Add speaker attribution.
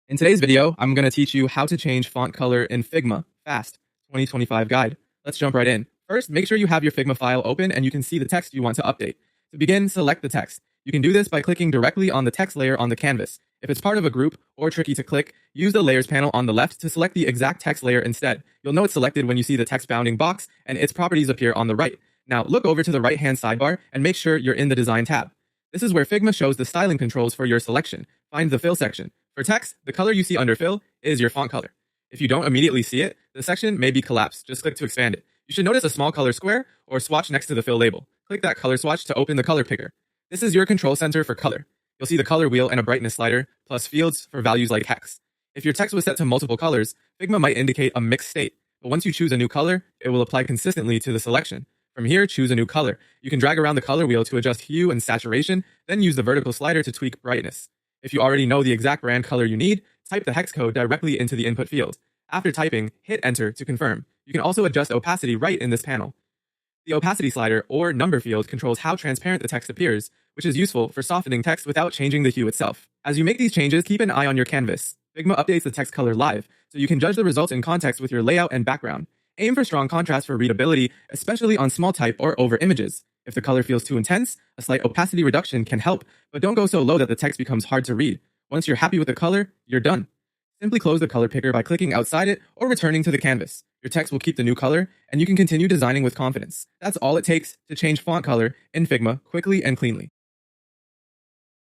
Speaker 1: In today's video, I'm going to teach you how to change font color in Figma fast 2025 guide. Let's jump right in. First, make sure you have your Figma file open and you can see the text you want to update. To begin, select the text. You can do this by clicking directly on the text layer on the canvas. If it's part of a group or tricky to click, use the layers panel on the left to select the exact text layer instead. You'll know it's selected when you see the text bounding box and its properties appear on the right. Now look over to the right-hand sidebar and make sure you're in the Design tab. This is where Figma shows the styling controls for your selection. Find the Fill section. For text, the color you see under Fill is your font color. If you don't immediately see it, the section may be collapsed. Just click to expand it. You should notice a small color square or swatch next to the Fill label. Click that color swatch to open the color picker. This is your control center for color. You'll see the color wheel and a brightness slider, plus fields for values like hex. If your text was set to multiple colors, Figma might indicate a mixed state, but once you choose a new color, it will apply consistently to the selection. From here, choose a new color. You can drag around the color wheel to adjust hue and saturation, then use the vertical slider to tweak brightness. If you already know the exact brand color you need, type the hex code directly into the input field. After typing, hit enter to confirm. You can also adjust opacity right in this panel. The opacity slider or number field controls how transparent the text appears, which is useful for softening text without changing the hue itself. As you make these changes, keep an eye on your canvas. Figma updates the text color live, so you can judge the results in context with your layout and background. Aim for strong contrast for readability, especially on small type or over images. If the color feels too intense, a slight opacity reduction can help, but don't go so low that the text becomes hard to read. Once you're happy with the color, you're done. Simply close the color picker by clicking outside it or returning to the canvas. Your text will keep the new color, and you can continue designing with confidence. That's all it takes to change font color in Figma quickly and cleanly.